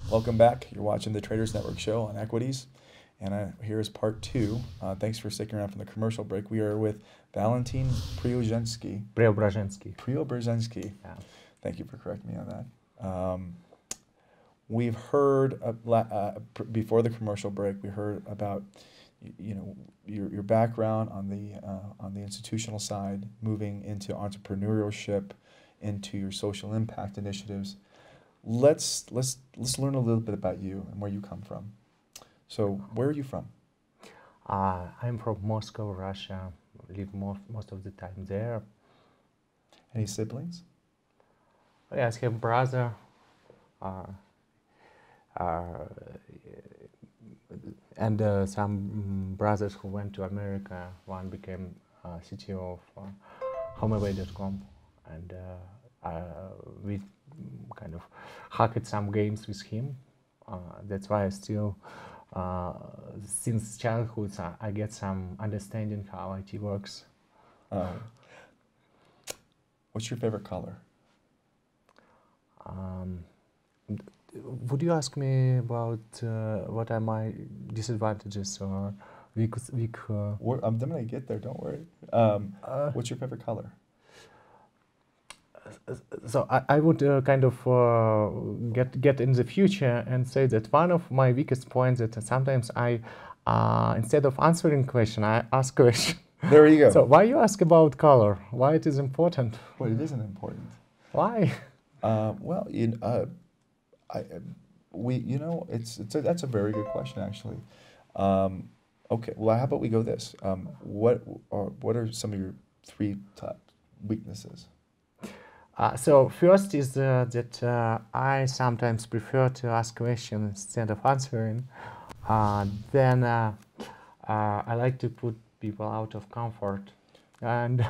Welcome back. You're watching the Traders Network show on equities, and here is part two. Thanks for sticking around from the commercial break. We are with Valentin Preobrazhenskiy. Preobrazhenskiy. Yeah. Thank you for correcting me on that. We've heard before the commercial break. We heard about your background on the institutional side, moving into entrepreneurship, into your social impact initiatives. Let's learn a little bit about you and where you come from. So, where are you from? I'm from Moscow, Russia. Live most of the time there. Any siblings? Yes, I have a brother. And some brothers who went to America. One became CTO of HomeAway.com, and we kind of hacked some games with him. That's why I still, since childhood, I get some understanding how IT works. What's your favorite color? Would you ask me about what are my disadvantages or weak? I'm going to get there, don't worry. What's your favorite color? So I would kind of get in the future and say that one of my weakest points that sometimes I, instead of answering question, I ask question. There you go. So why you ask about color? Why it is important? Well, it isn't important. Why? Well, that's a very good question, actually. Okay, well, how about we go this? What are some of your three top weaknesses? So first is that I sometimes prefer to ask questions instead of answering. Then I like to put people out of comfort, and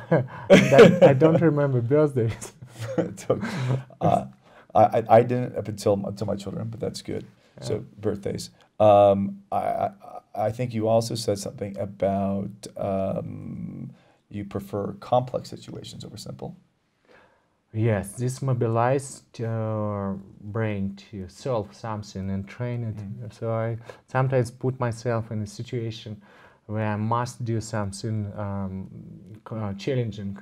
I don't remember birthdays. I didn't up until my children, but that's good. Yeah. So birthdays. I think you also said something about you prefer complex situations over simple. Yes, this mobilized your brain to solve something and train it. Mm-hmm. So I sometimes put myself in a situation where I must do something challenging,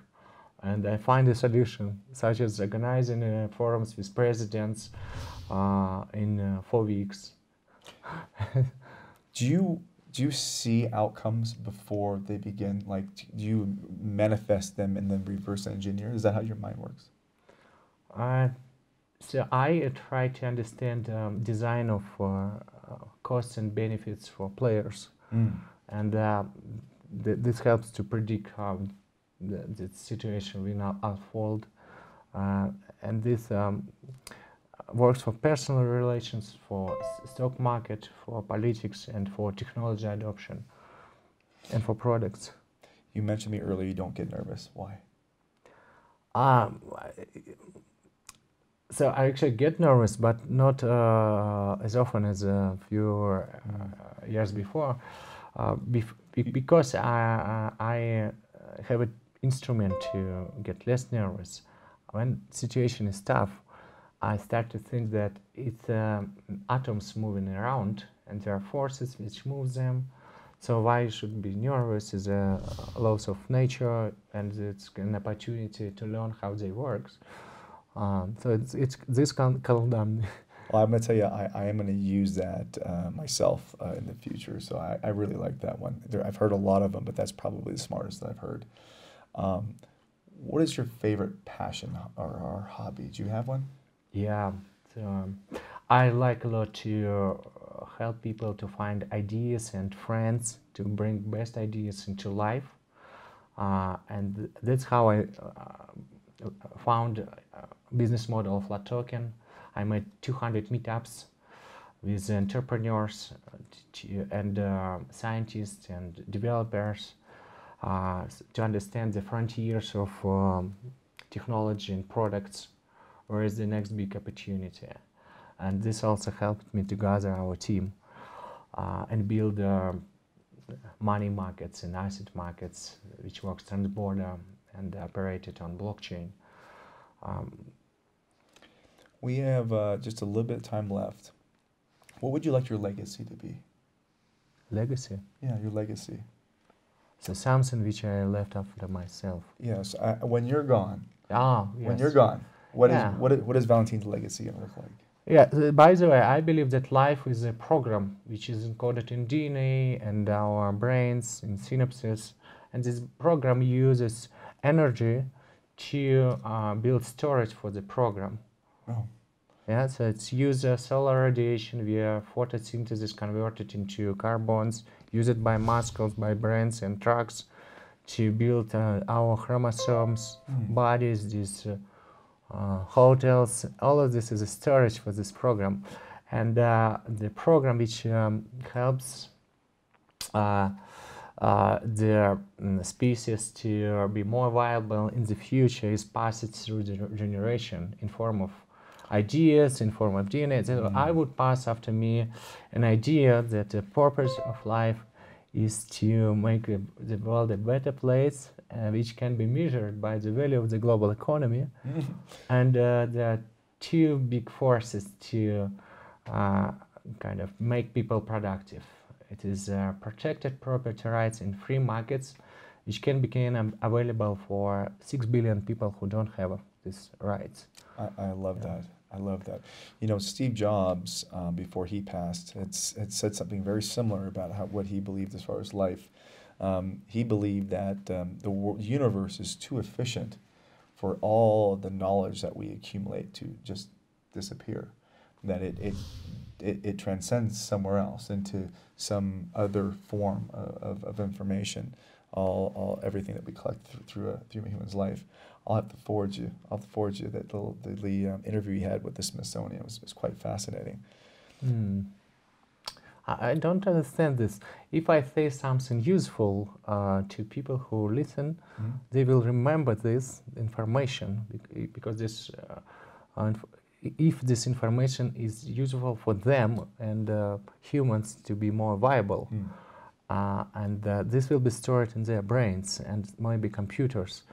and I find a solution, such as organizing forums with presidents in 4 weeks. Do you see outcomes before they begin? Like, do you manifest them and then reverse engineer? Is that how your mind works? So I try to understand design of costs and benefits for players, and this helps to predict how the situation will now unfold, and this works for personal relations, for stock market, for politics, and for technology adoption, and for products. You mentioned me earlier. You don't get nervous. Why? So I actually get nervous, but not as often as a few years before, because I have an instrument to get less nervous. When situation is tough, I start to think that it's atoms moving around, and there are forces which move them. So why you should be nervous is a laws of nature, and it's an opportunity to learn how they work. So it's this can calm down. Well, I'm going to tell you, I am going to use that myself in the future. So I really like that one. I've heard a lot of them, but that's probably the smartest that I've heard. What is your favorite passion or hobby? Do you have one? Yeah, so, I like a lot to help people to find ideas and friends to bring best ideas into life. And that's how I found business model of LAToken. I made 200 meetups with entrepreneurs and scientists and developers to understand the frontiers of technology and products, where is the next big opportunity. And this also helped me to gather our team and build money markets and asset markets, which works trans-border and operated on blockchain. We have just a little bit of time left. What would you like your legacy to be? Legacy. Yeah, your legacy. So something which I left after myself. Yes. When you're gone. Ah, yes. When you're gone, what Yeah. is Valentin's legacy going to look like? Yeah, by the way, I believe that life is a program which is encoded in DNA and our brains, in synapses, and this program uses energy to build storage for the program. Oh. Yeah, so it's uses solar radiation via photosynthesis converted into carbons, used by muscles, by brains and trucks to build our chromosomes, bodies, these hotels. All of this is a storage for this program, and the program which helps the species to be more viable in the future is passed through the generation in form of ideas, in form of DNA. So I would pass after me an idea that the purpose of life is to make the world a better place, which can be measured by the value of the global economy. And there are two big forces to kind of make people productive. It is protected property rights in free markets, which can become available for 6 billion people who don't have these rights. I love that. I love that. You know, Steve Jobs, before he passed, had said something very similar about what he believed as far as life. He believed that the universe is too efficient for all the knowledge that we accumulate to just disappear. That it transcends somewhere else into some other form of information. Everything that we collect through a human's life. I'll have to forward you that the interview he had with the Smithsonian was quite fascinating. I don't understand this. If I say something useful to people who listen, they will remember this information because this, if this information is useful for them and humans to be more viable, and this will be stored in their brains and maybe computers.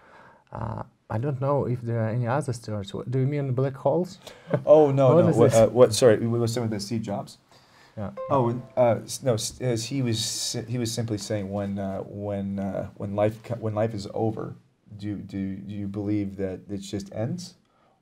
I don't know if there are any other storage. Do you mean black holes? Oh no. What? Sorry, we were saying with Steve Jobs. Yeah. Oh no. He was simply saying when life is over, do you believe that it just ends,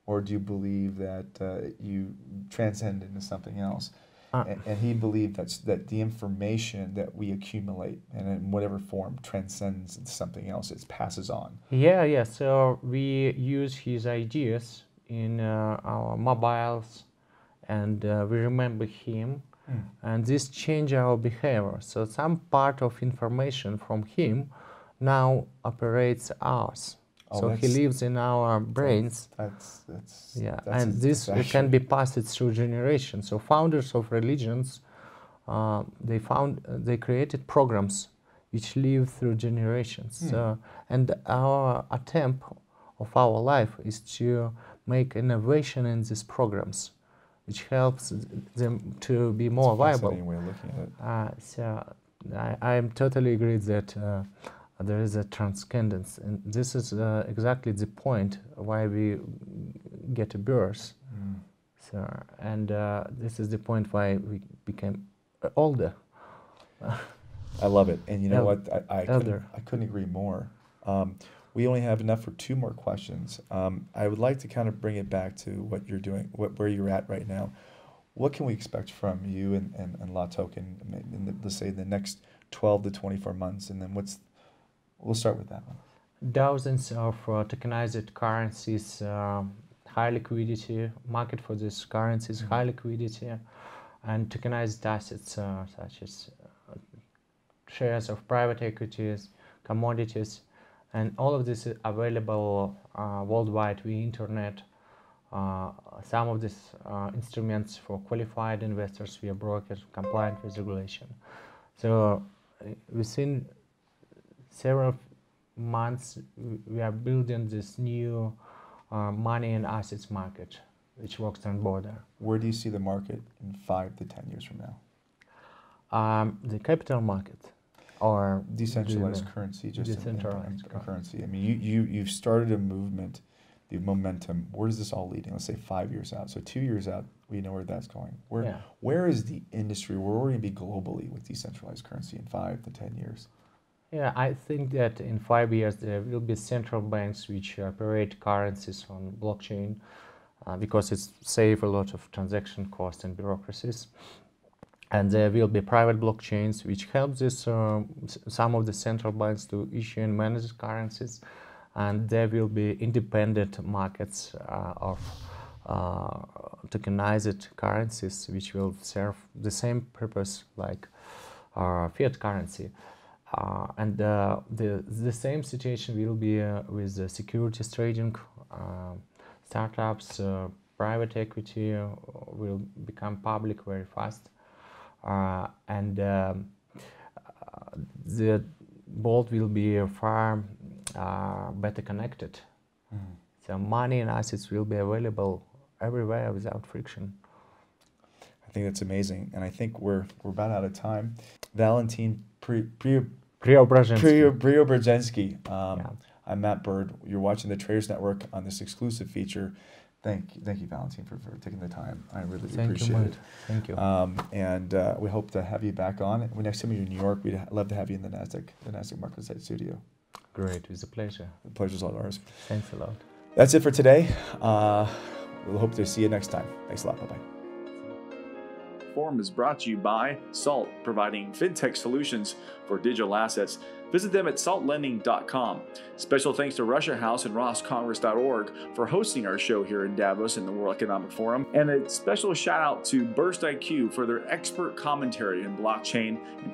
or do you believe that you transcend into something else? And he believed that the information that we accumulate, and in whatever form, transcends into something else. It passes on. Yeah. So we use his ideas in our mobiles, and we remember him, and this change our behavior. So some part of information from him now operates us. So he lives in our brains. That's and this can be passed through generations. So founders of religions, they created programs which live through generations. And our attempt of our life is to make innovation in these programs, which helps them to be more viable. Fascinating way of looking at it. So I totally agree that there is a transcendence, and this is exactly the point why we get a birth. So, and this is the point why we became older. I love it, and you know what? I couldn't agree more. We only have enough for 2 more questions. I would like to kind of bring it back to what you're doing, where you're at right now. What can we expect from you and LAToken in let's say the next 12 to 24 months, and then we'll start with that one. Thousands of tokenized currencies, high liquidity, market for these currencies, high liquidity, and tokenized assets such as shares of private equities, commodities, and all of this is available worldwide via internet. Some of these instruments for qualified investors via brokers compliant with regulation. So within several months, we are building this new money and assets market, which works on border. Where do you see the market in 5 to 10 years from now? The capital market, or decentralized currency, just decentralized currency. I mean, you've started a movement, the momentum. Where is this all leading? Let's say 5 years out. So 2 years out, We know where that's going. Yeah. Where is the industry? Where are we going to be globally with decentralized currency in 5 to 10 years? Yeah, I think that in 5 years there will be central banks which operate currencies on blockchain because it's save a lot of transaction costs and bureaucracies. And there will be private blockchains which help some of the central banks to issue and manage currencies. And there will be independent markets of tokenized currencies which will serve the same purpose like fiat currency. And the same situation will be with the securities trading. Startups, private equity will become public very fast. And the world will be far better connected. So money and assets will be available everywhere without friction. I think that's amazing, and I think we're about out of time. Valentin Preobrazhenskiy. Yeah. I'm Matt Bird. You're watching the Traders Network on this exclusive feature. Thank you, Valentin, for taking the time. I really appreciate it. Thank you. And we hope to have you back on. When next time you're in New York, we'd love to have you in the NASDAQ Market Site studio. Great, it was a pleasure. The pleasure's all ours. Thanks a lot. That's it for today. We'll hope to see you next time. Thanks a lot. Bye-bye. Forum is brought to you by Salt, providing fintech solutions for digital assets. Visit them at saltlending.com. Special thanks to Russia House and rosscongress.org for hosting our show here in Davos in the World Economic Forum. And a special shout out to Burst IQ for their expert commentary in blockchain and